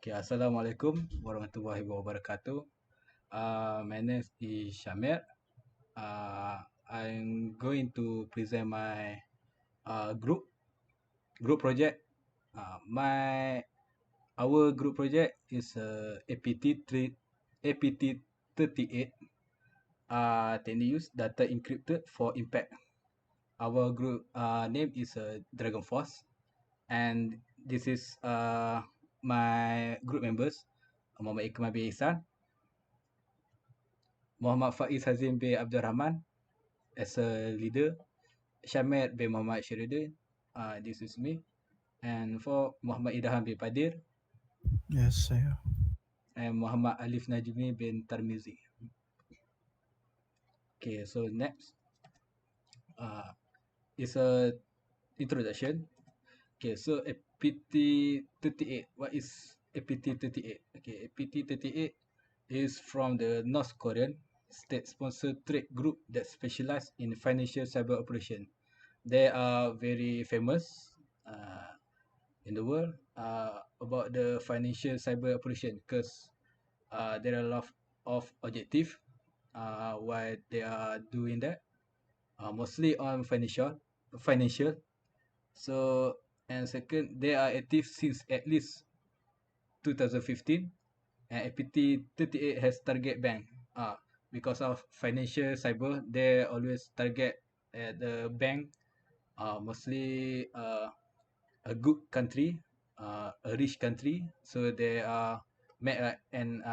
Okay, Assalamualaikum warahmatullahi wabarakatuh. My name is Shamir. I'm going to present my group project. Our group project is APT38 technique use data encrypted for impact. Our group name is Dragon Force, and this is my group members Muhammad Ikmal bin Ihsan, Muhammad Faiz Hazim bin Abdul Rahman as a leader, Shamir bin Muhammad Sheridan, this is me, and for Muhammad Idham bin Padir, Yes, saya. and Muhammad Alif Najmi bin Tarmizi. Okay, so next is a introduction. Okay, so APT38. What is APT38? Okay, APT38 is from the North Korean state-sponsored trade group that specialize in financial cyber operation. They are very famous uh, in the world about the financial cyber operation because there are a lot of objective why they are doing that. Mostly on financial. So and second, they are active since at least 2015, and APT 38 has target bank. Because of financial cyber, they always target at the bank, mostly a good country, a rich country. So they are make an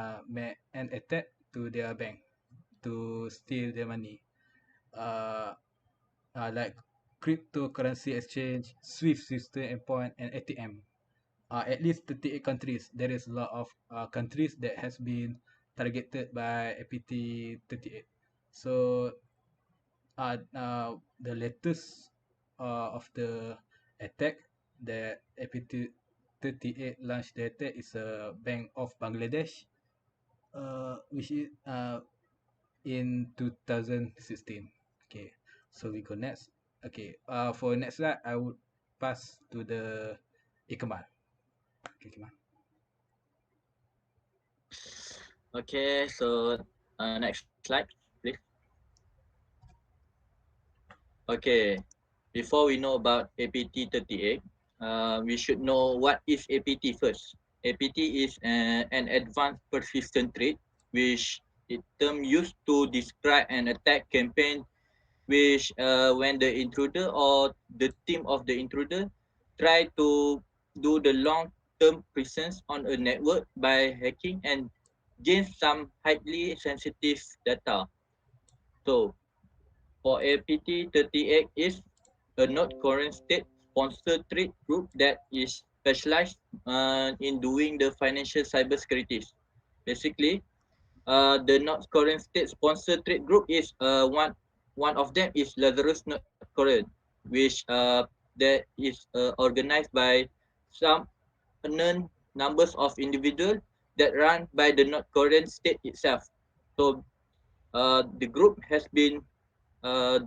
attack to their bank to steal their money. Uh, like cryptocurrency exchange, SWIFT system endpoint, and ATM. At least 38 countries. There is a lot of countries that has been targeted by APT38. So the latest of the attack that APT38 launched the attack is a Bank of Bangladesh, which is in 2016. Okay, so we go next. Okay, for next slide, I would pass to the Ikmal. Okay, Ikmal. Okay, so next slide, please. Okay, before we know about APT38, we should know what is APT first. APT is an advanced persistent threat, which is term used to describe an attack campaign which when the intruder or the team of the intruder try to do the long-term presence on a network by hacking and gain some highly sensitive data. So for APT38 is a North Korean state-sponsored threat group that is specialized in doing the financial cybersecurity. Basically, the North Korean state-sponsored trade group is one of them is Lazarus North Korean, which that is organized by some unknown numbers of individuals that run by the North Korean state itself. So the group has been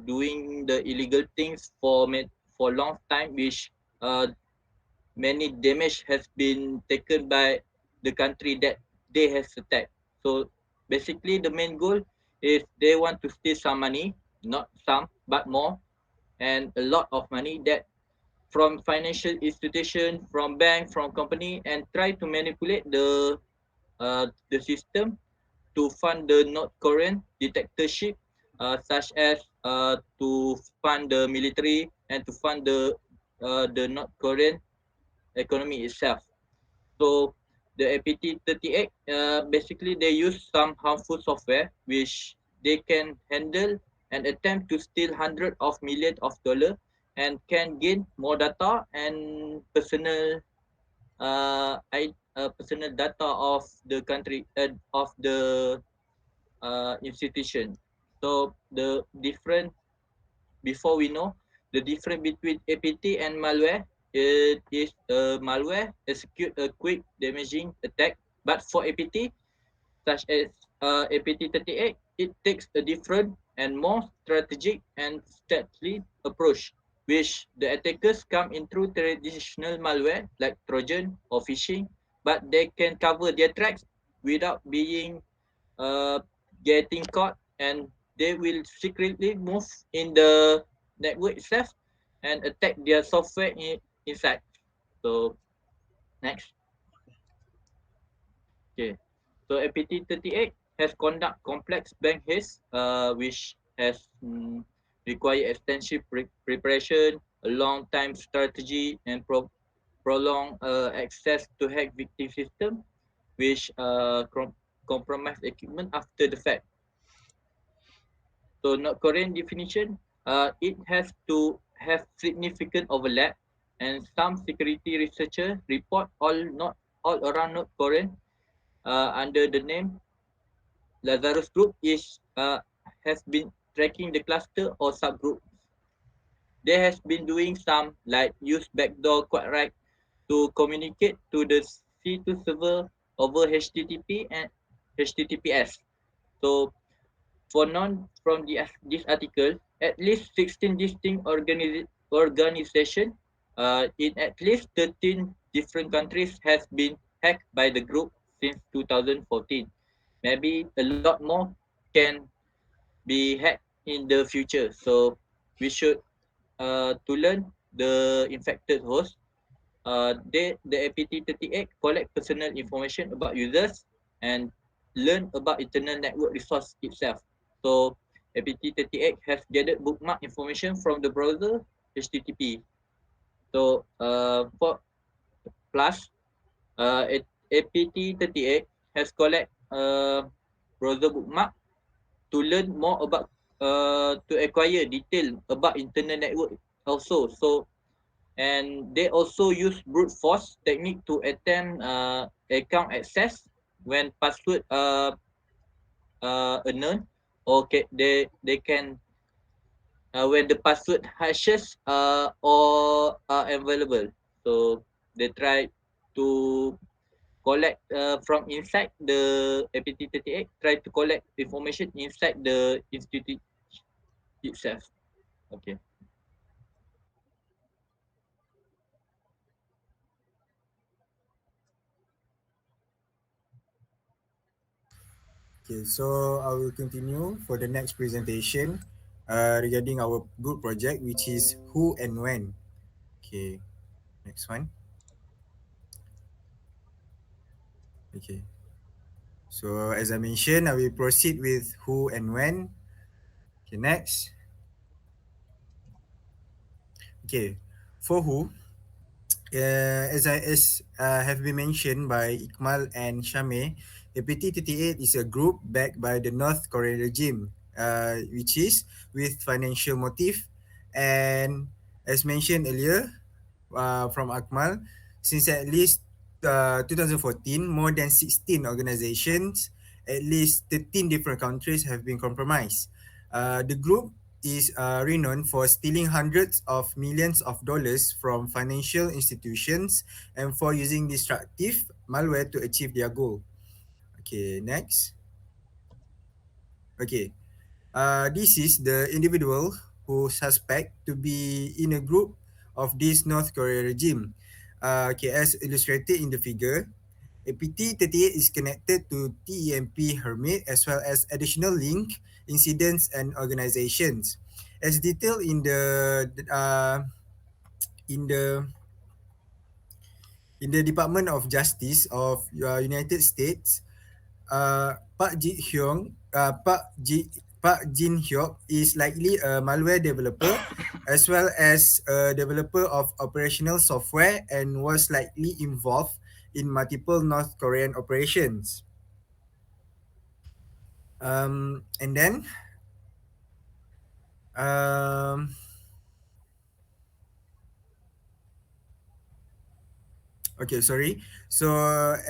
doing the illegal things for long time, which uh, many damage has been taken by the country that they has attacked. So basically the main goal is they want to steal some money, not some, but more, and a lot of money that from financial institution, from bank, from company, and try to manipulate the system to fund the North Korean dictatorship, such as to fund the military and to fund the North Korean economy itself. So the APT38 basically they use some harmful software which they can handle and attempt to steal hundreds of millions of dollars and can gain more data and personal data of the country of the institution. So the different before we know the difference between APT and malware, it is malware execute a quick damaging attack, but for APT, such as APT38, it takes a different and more strategic and stealthy approach, which the attackers come in through traditional malware like Trojan or phishing but they can cover their tracks without being uh, getting caught, and they will secretly move in the network itself and attack their software inside. So next, okay. So APT38 has conduct complex bank heists, which has require extensive preparation, a long time strategy, and prolonged access to hack victim system, which compromise equipment after the fact. So North Korean definition, it has to have significant overlap, and some security researchers report all around North Korean under the name Lazarus Group has been tracking the cluster or subgroup. They has been doing some like use backdoor quite right to communicate to the C2 server over HTTP and HTTPS. So for known from this article, at least 16 distinct organizations in at least 13 different countries has been hacked by the group since 2014. Maybe a lot more can be hacked in the future. So we should to learn the infected host. The APT38 collect personal information about users and learn about internal network resource itself. So APT38 has gathered bookmark information from the browser HTTP. So for plus APT38 has collect browser bookmark to learn more about to acquire detail about internal network also. So and they also use brute force technique to attempt account access when password unknown, or they can when the password hashes or are available. So they try to collect from inside the APT38, try to collect information inside the institute itself. Okay. Okay, so I will continue for the next presentation regarding our group project, which is who and when. Okay, next one. Okay, so as I mentioned, I will proceed with who and when. Okay, next. Okay, for who, as have been mentioned by Ikmal and Shame, APT38 is a group backed by the North Korean regime, which is with financial motive. And as mentioned earlier from Akmal, since at least 2014, more than 16 organizations, at least 13 different countries have been compromised. The group is renowned for stealing hundreds of millions of dollars from financial institutions and for using destructive malware to achieve their goal. Okay, next. Okay, this is the individual who suspect to be in a group of this North Korea regime. Okay, as illustrated in the figure, APT38 is connected to TEMP Hermit as well as additional link, incidents, and organizations. As detailed in the Department of Justice of United States, Park Jin Hyuk is likely a malware developer as well as a developer of operational software and was likely involved in multiple North Korean operations. And then um, Okay, sorry. So,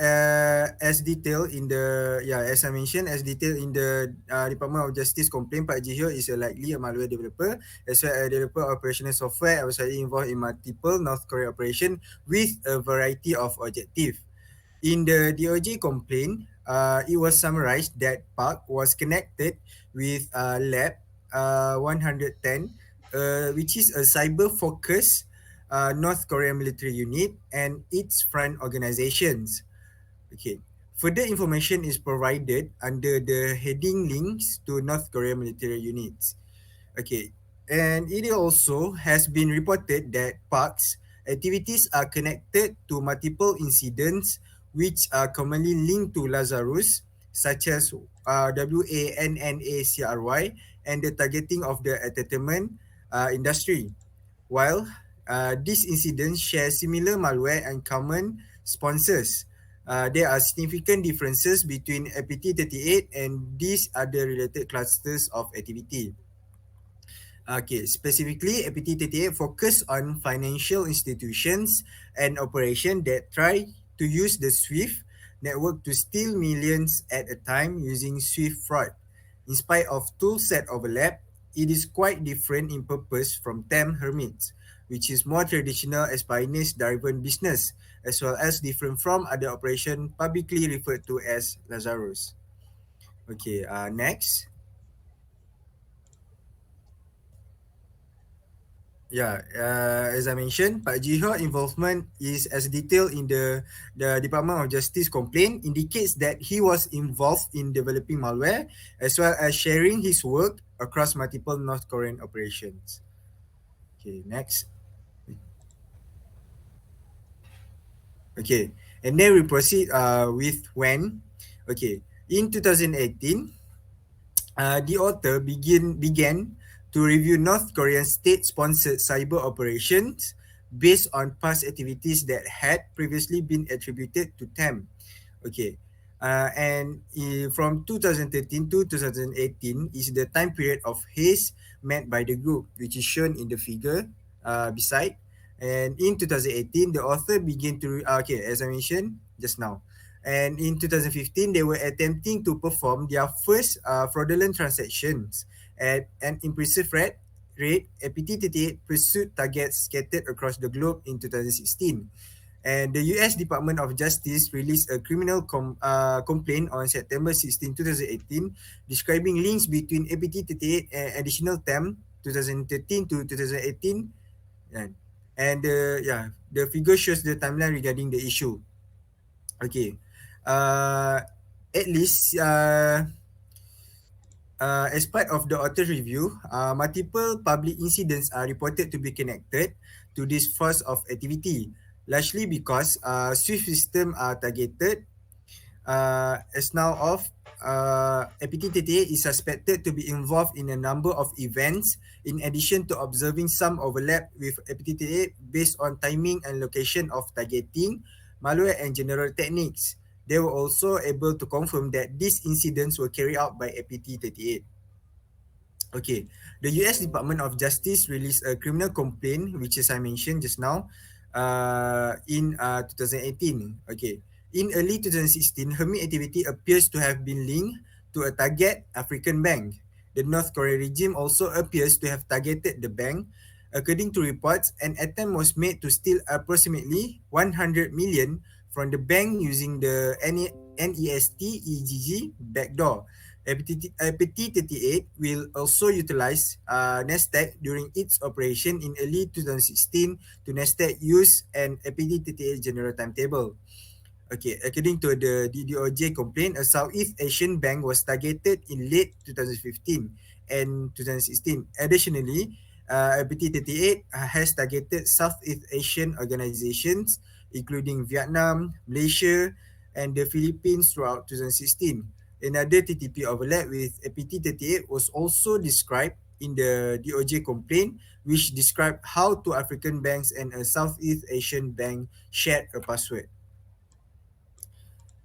as detailed in the as I mentioned, as detailed in the Department of Justice complaint, Pak Ji Hyo is likely a malware developer as well as a developer of operational software and was likely involved in multiple North Korea operation with a variety of objective. In the DOJ complaint, it was summarized that Park was connected with Lab 110, which is a cyber-focused North Korean military unit and its front organizations. Okay. Further information is provided under the heading links to North Korean military units. Okay. And it also has been reported that Park's activities are connected to multiple incidents which are commonly linked to Lazarus, such as WANNACRY and the targeting of the entertainment industry. While these incidents share similar malware and common sponsors, there are significant differences between APT38 and these other related clusters of activity. Okay, specifically, APT38 focus on financial institutions and operation that try to use the SWIFT network to steal millions at a time using SWIFT fraud. In spite of tool set overlap, it is quite different in purpose from TAM Hermits, which is more traditional espionage-driven business, as well as different from other operation publicly referred to as Lazarus. Okay, next. Yeah, as I mentioned, Pak Jiho involvement is as detailed in the Department of Justice complaint indicates that he was involved in developing malware as well as sharing his work across multiple North Korean operations. Okay, next. Okay, and then we proceed with when. Okay, in 2018, the author began to review North Korean state-sponsored cyber operations based on past activities that had previously been attributed to TAM. Okay. From 2013 to 2018 is the time period of haze met by the group, which is shown in the figure beside. And in 2018, the author began to, okay, as I mentioned just now. And in 2015, they were attempting to perform their first fraudulent transactions at an impressive rate. APT38 pursued targets scattered across the globe in 2016. And the US Department of Justice released a criminal complaint on September 16, 2018, describing links between APT38 and additional TAM 2013 to 2018. And the figure shows the timeline regarding the issue. Okay. Uh, at least as part of the author review, multiple public incidents are reported to be connected to this force of activity, largely because SWIFT system are targeted. As now of APT38 is suspected to be involved in a number of events in addition to observing some overlap with APT38 based on timing and location of targeting, malware and general techniques. They were also able to confirm that these incidents were carried out by APT38. Okay, the US Department of Justice released a criminal complaint, which as I mentioned just now, in 2018. Okay, in early 2016, Hermit activity appears to have been linked to a target African bank. The North Korean regime also appears to have targeted the bank. According to reports, an attempt was made to steal approximately 100 million from the bank using the NEST EGG backdoor. APT38 will also utilize NASDAQ during its operation in early 2016 to NASDAQ use an APT38 general timetable. Okay, according to the DDOJ complaint, a Southeast Asian bank was targeted in late 2015 and 2016. Additionally, APT38 has targeted Southeast Asian organizations, including Vietnam, Malaysia, and the Philippines throughout 2016. Another TTP overlap with APT38 was also described in the DOJ complaint, which described how two African banks and a Southeast Asian bank shared a password.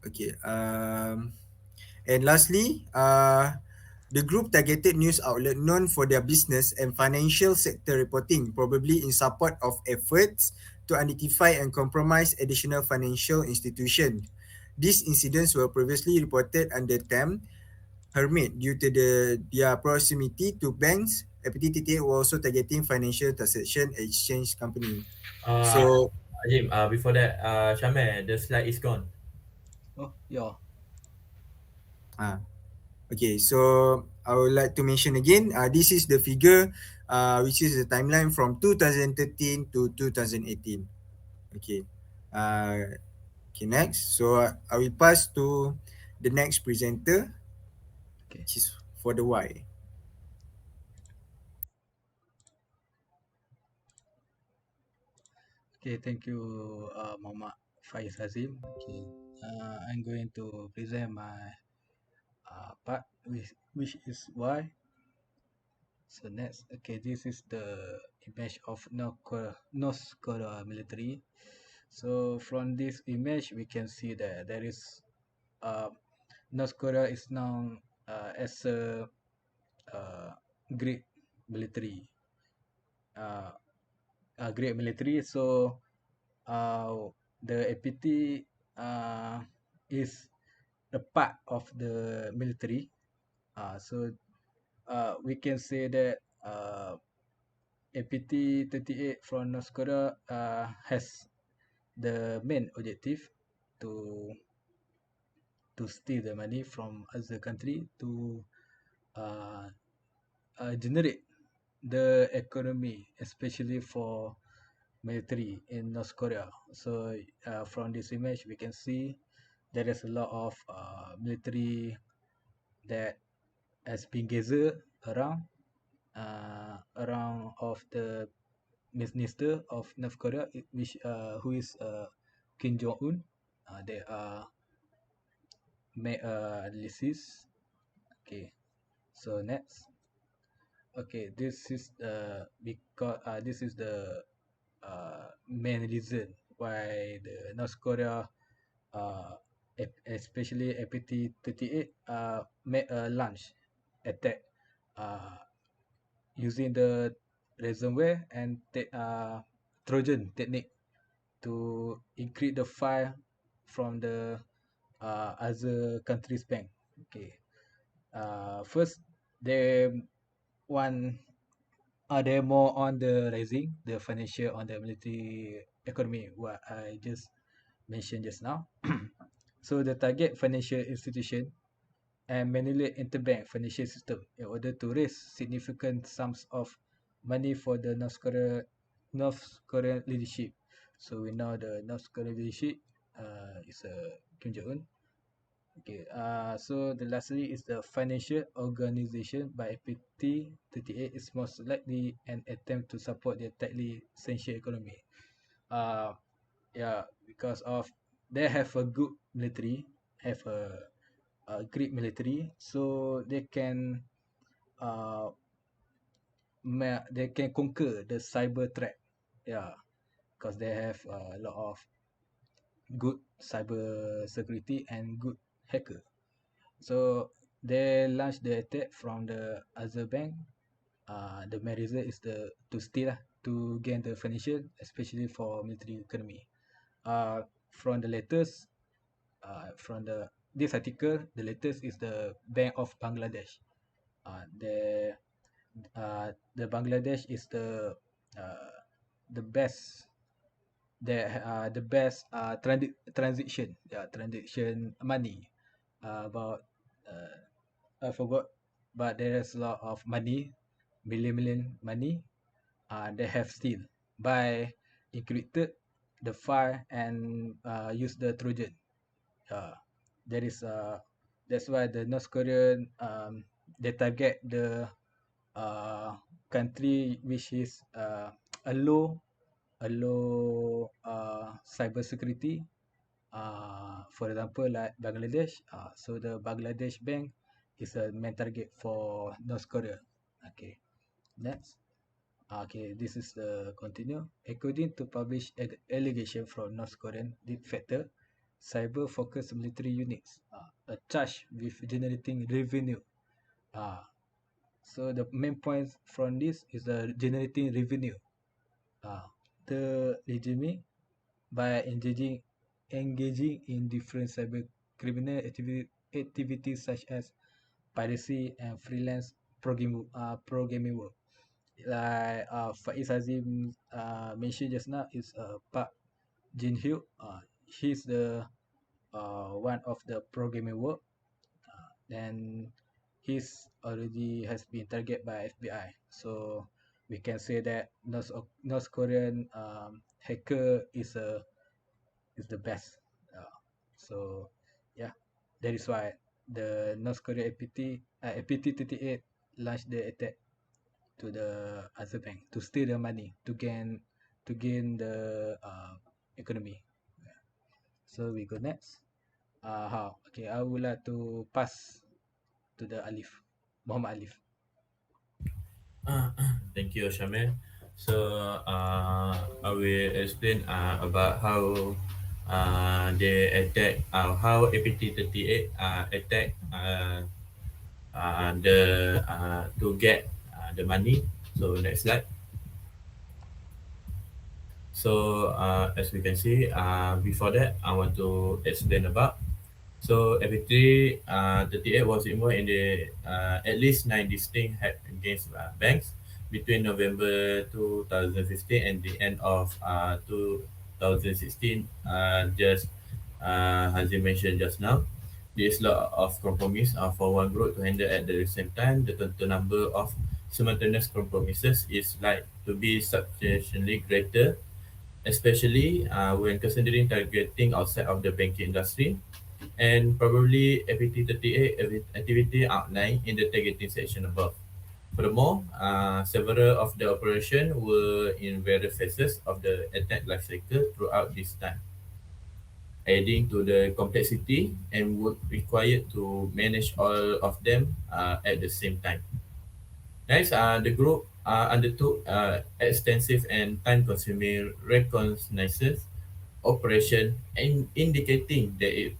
Okay. And lastly, the group targeted news outlet known for their business and financial sector reporting, probably in support of efforts to identify and compromise additional financial institutions. These incidents were previously reported under TAM Hermit due to their proximity to banks. APT38 were also targeting financial transaction exchange company. Uh, So, Jim, before that, Shame, the slide is gone. Oh, yeah. ah, okay, so I would like to mention again, this is the figure, which is the timeline from 2013 to 2018. Okay. Uh, Okay, next. So I will pass to the next presenter, Okay. which is for the why. Okay, thank you, Muhammad Faiz Hazim. Okay, I'm going to present my part, which is why. So next, okay, this is the image of North Korea military. So from this image, we can see that there is uh, North Korea is known as a uh, great military, uh, great military. So the APT is a part of the military. So we can say that APT38 from North Korea has the main objective to steal the money from other country to uh, generate the economy, especially for military in North Korea. So from this image, we can see there is a lot of military that has been gathered around of the minister of North Korea, which who is Kim Jong Un. They are made analysis. Okay, so next. Okay, this is the main reason why the North Korea, uh, especially APT38, made a launch attack uh, using the ransomware and Trojan technique to increase the file from the other countries' bank. Okay. First, they want they're more on the rising the financial on the military economy. What I just mentioned just now. So the target financial institution and manipulate interbank financial system in order to raise significant sums of money for the North Korean leadership. So we know the North Korean leadership is Kim Jong Un. Okay. So the lastly is the financial organization by APT38 is most likely an attempt to support the tightly sanctioned economy. Uh, yeah, because of they have a good military, have a great military, so uh they can conquer the cyber threat. Yeah, because they have a lot of good cyber security and good hacker. So they launched the attack from the other bank. The main reason is to steal to gain the financial, especially for military economy. From the latest, from this article, the latest is the Bank of Bangladesh. Uh, the the Bangladesh is uh, the best the best transaction money about I forgot, but there is a lot of money, million money they have still by encrypted the file and use the Trojan. Uh, there is that's why the North Korean they target the country which is a low cyber security. For example, like Bangladesh. So the Bangladesh bank is a main target for North Korea. Okay, next. Okay, this is the continue. According to published allegation from North Korean deep factor, cyber-focused military units are charged with generating revenue. Uh, so the main point from this is the generating revenue. Uh, the regime by engaging in different cyber criminal activities such as piracy and freelance programming work. Like Faiz Azim mentioned just now is Park Jin Hyuk. He's the one of the programming work. Then he's already has been targeted by FBI. So we can say that North Korean hacker is the best. So yeah, that is why the North Korea APT38 launched the attack to the other bank to steal the money to gain the economy. Yeah. So we go next. How? Okay, I would like to pass to the Alif, Muhammad Alif. Thank you, Shamil. So I will explain about how they attack, how APT38 attack the to get the money. So next slide. So as we can see, before that, I want to explain about. So FA3 38 was involved in the at least 9 distinct hack against banks between November 2015 and the end of 2016. Just as you mentioned just now, there's a lot of compromise for one group to handle at the same time. The total number of simultaneous compromises is like to be substantially greater, especially when considering targeting outside of the banking industry, and probably APT38 activity outlined in the targeting section above. Furthermore, several of the operations were in various phases of the attack lifecycle throughout this time, adding to the complexity and work required to manage all of them at the same time. Next, the group undertook extensive and time-consuming reconnaissance operation, and indicating that it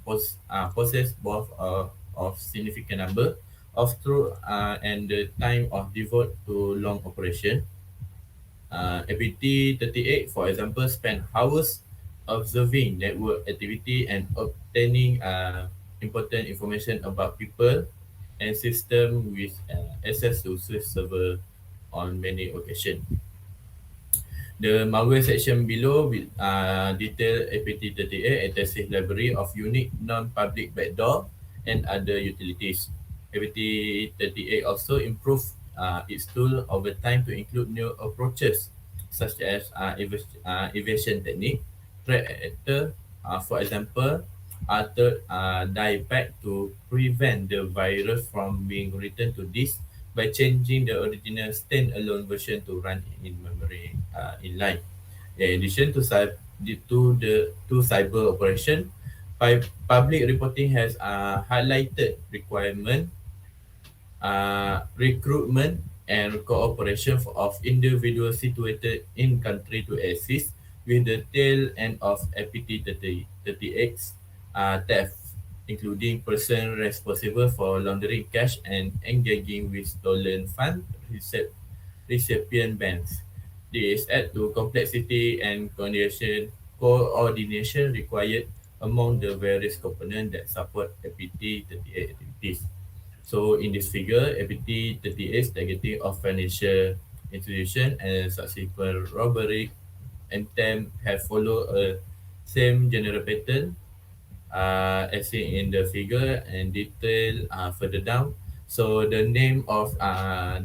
possessed both of significant number of true and the time of devote to long operation. APT38, for example, spent hours observing network activity and obtaining important information about people and system with access to Swift server on many occasions. The malware section below will detail APT38 attested library of unique non-public backdoor and other utilities. APT38 also improved its tool over time to include new approaches such as evasion technique, threat actor, for example, altered die pack to prevent the virus from being written to disk by changing the original standalone version to run in memory inline. In addition to cyber operation, public reporting has highlighted requirement recruitment and cooperation of individuals situated in country to assist with the tail end of APT38 theft, including person responsible for laundering cash and engaging with stolen fund recipient banks. This add to complexity and coordination required among the various components that support APT38 activities. So in this figure, APT 38 targeting of financial institution and subsequent robbery attempt have followed a same general pattern as seen in the figure and detail further down. So the name of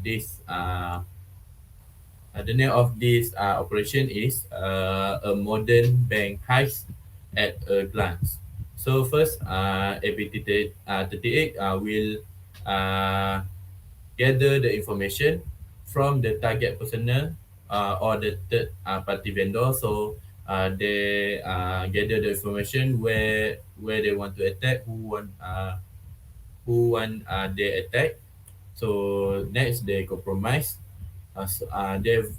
this operation is a modern bank heist at a glance. So first, APT 38 will uh, gather the information from the target personnel or the third party vendor. So they gather the information where they want to attack, who want they attack. So next they compromise. They've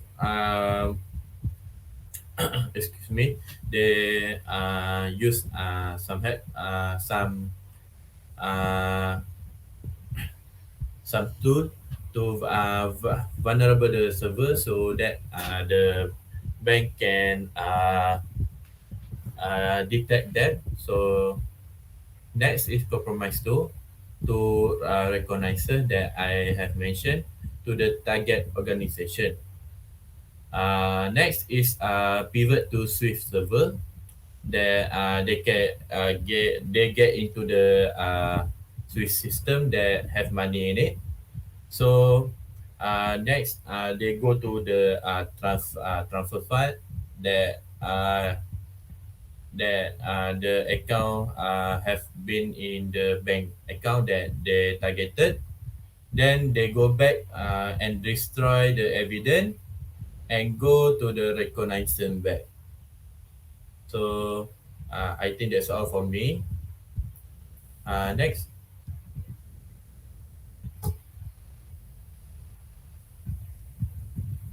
excuse me. They use uh, some tool to vulnerable the server so that the bank can detect that. So next is compromise tool to recognize that I have mentioned to the target organization. Next is pivot to Swift server that they can get into the Swift system that have money in it. So next, they go to the transfer file that that the account have been in the bank account that they targeted. Then they go back and destroy the evidence and go to the reconnaissance back. So I think that's all for me. Next,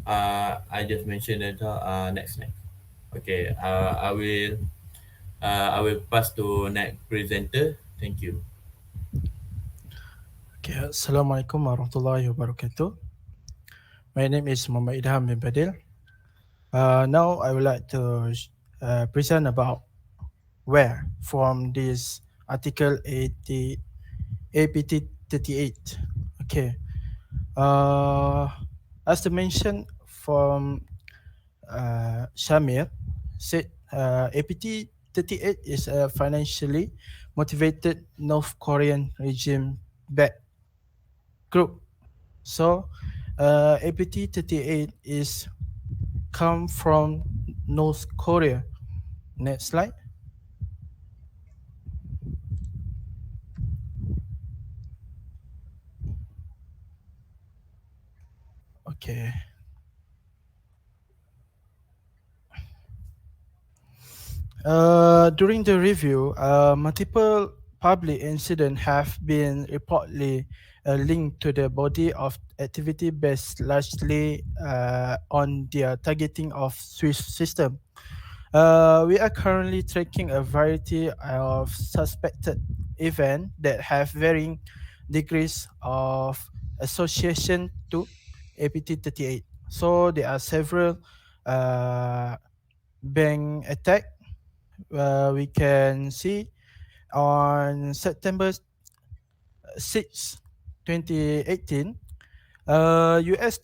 I just mentioned that. Next. Okay. I will pass to next presenter. Thank you. Okay, Assalamualaikum warahmatullahi wabarakatuh. My name is Muhammad Idham bin Badil. Now I would like to present about where from this article APT38. Okay. Uh, as the mention from Shamir said, APT38 is a financially motivated North Korean regime backed group. So, APT38 is come from North Korea. Next slide. Okay. During the review, multiple public incidents have been reportedly linked to the body of activity based largely on their targeting of Swiss system. We are currently tracking a variety of suspected events that have varying degrees of association to APT38. So there are several uh, bank attack. We can see on September 6, 2018, the U.S.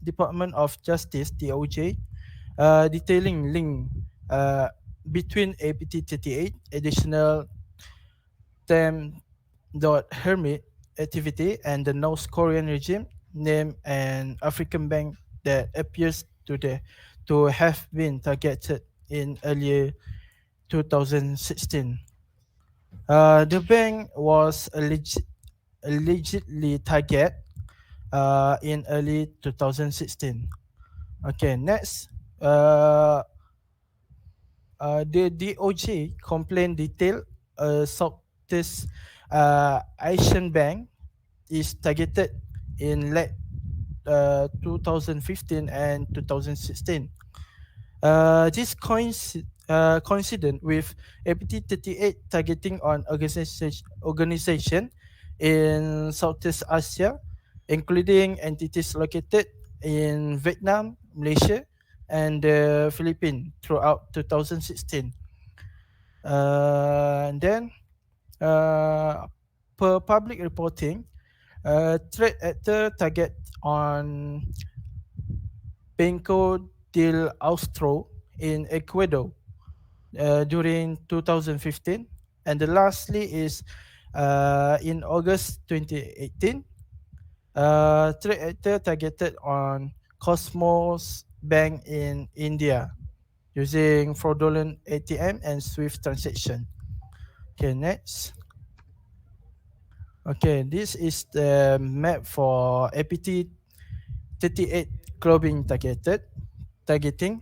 Department of Justice (DOJ) detailing link uh, between APT38 additional term hermit activity and the North Korean regime name an African bank that appears to have been targeted in earlier 2016. The bank was allegedly targeted in early 2016. Okay, next. Uh, the DOJ complaint detail Southeast Asian Bank is targeted in late 2015 and 2016. This coincident with APT38 targeting on organization in Southeast Asia, including entities located in Vietnam, Malaysia, and the Philippines throughout 2016. And then, uh, per public reporting, threat actor target on Banco del Austro in Ecuador during 2015. And the lastly is in August 2018, threat actor targeted on Cosmos Bank in India using fraudulent ATM and SWIFT transaction. Okay, next. Okay, this is the map for APT 38 clubbing targeting.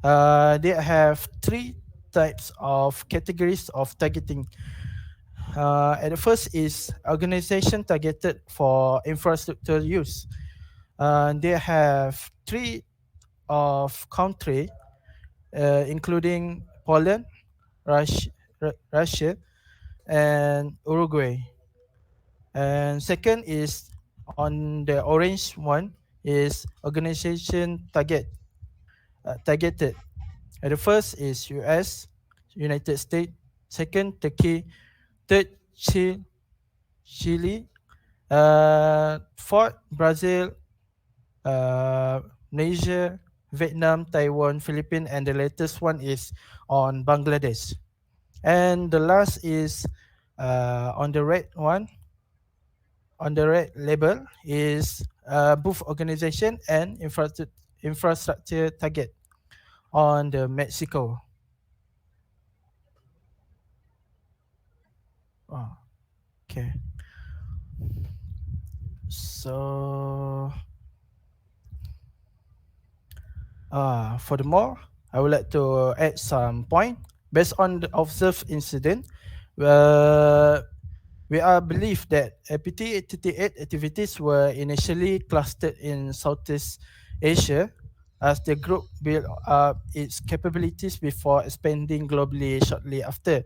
They have three types of categories of targeting. And the first is organization targeted for infrastructure use. They have three of country, including Poland, Russia, and Uruguay. And second is on the orange one is organization targeted. And the first is US, United States. Second, Turkey. Third, Chile. Fourth, Brazil, Malaysia, Vietnam, Taiwan, Philippines, and the latest one is on Bangladesh. And the last is on the red one, on the red label is both organization and infrastructure target on the Mexico. Oh, okay. So, furthermore, I would like to add some point based on the observed incident. Uh, we are believe that APT38 activities were initially clustered in Southeast Asia as the group built up its capabilities before expanding globally shortly after.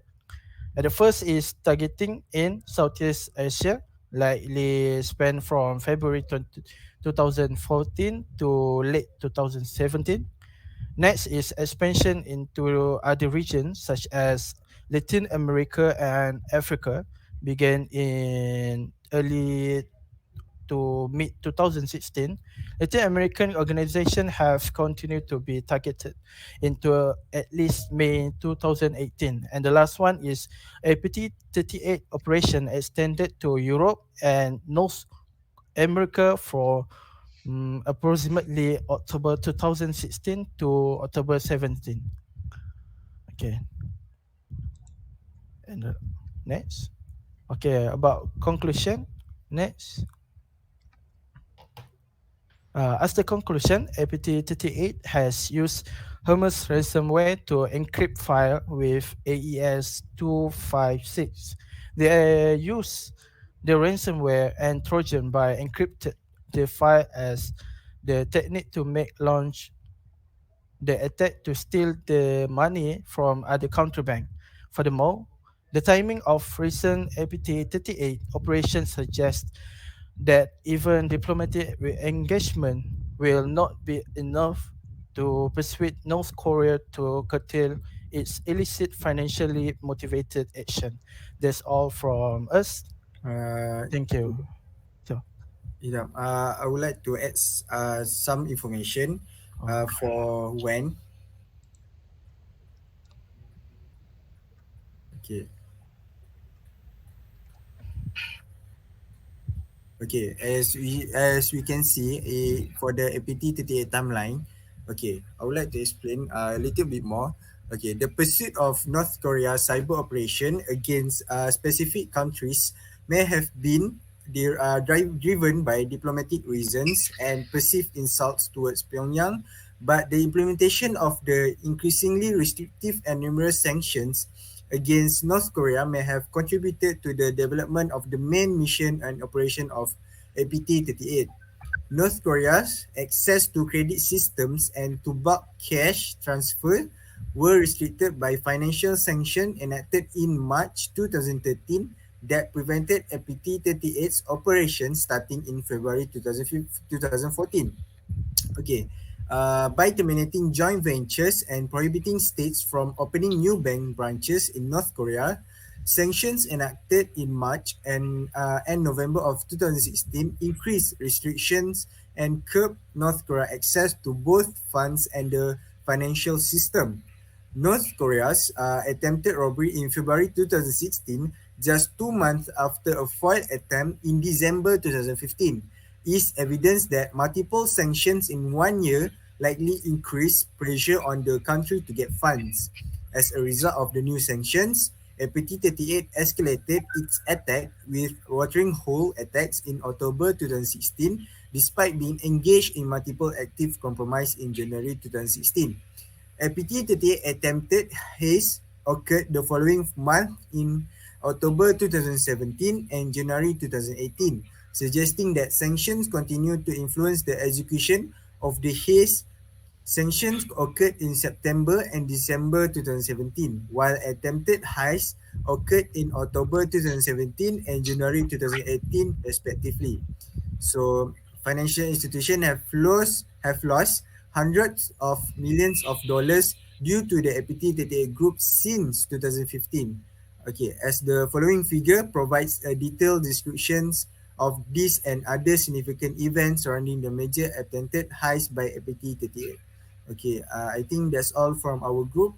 And the first is targeting in Southeast Asia, likely spent from February 2014 to late 2017. Next is expansion into other regions such as Latin America and Africa, began in early to mid 2016. Latin American organizations have continued to be targeted into at least May 2018. And the last one is APT38 operation extended to Europe and North America for approximately October 2016 to October 17. Okay, and next. Okay, about conclusion. Next. As the conclusion, APT38 has used Hermes ransomware to encrypt file with AES-256. They use the ransomware and Trojan by encrypted the file as the technique to make launch the attack to steal the money from other contraband. Furthermore, the timing of recent APT38 operations suggests that even diplomatic engagement will not be enough to persuade North Korea to curtail its illicit financially motivated action. That's all from us. Uh, Thank you. So, yeah, I would like to add some information oh, for when. Okay. Okay, as we can see for the APT38 timeline, okay, I would like to explain a little bit more. Okay, the pursuit of North Korea's cyber operation against specific countries may have been driven by diplomatic reasons and perceived insults towards Pyongyang, but the implementation of the increasingly restrictive and numerous sanctions against North Korea may have contributed to the development of the main mission and operation of APT38. North Korea's access to credit systems and to bulk cash transfer were restricted by financial sanctions enacted in March 2013 that prevented APT38's operation starting in February 2014. Okay. By terminating joint ventures and prohibiting states from opening new bank branches in North Korea, sanctions enacted in March and November of 2016 increased restrictions and curbed North Korea access to both funds and the financial system. North Korea's attempted robbery in February 2016, just 2 months after a foiled attempt in December 2015, is evidence that multiple sanctions in 1 year likely increase pressure on the country to get funds. As a result of the new sanctions, APT38 escalated its attack with watering hole attacks in October 2016 despite being engaged in multiple active compromise in January 2016. APT38 attempted haze occurred the following month in October 2017 and January 2018, suggesting that sanctions continue to influence the execution of the haze. Sanctions occurred in September and December 2017, while attempted heists occurred in October 2017 and January 2018, respectively. So financial institutions have lost hundreds of millions of dollars due to the APT38 group since 2015. Okay, as the following figure provides a detailed descriptions of these and other significant events surrounding the major attempted heist by APT38. Okay, I think that's all from our group.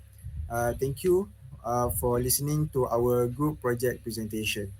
Thank you for listening to our group project presentation.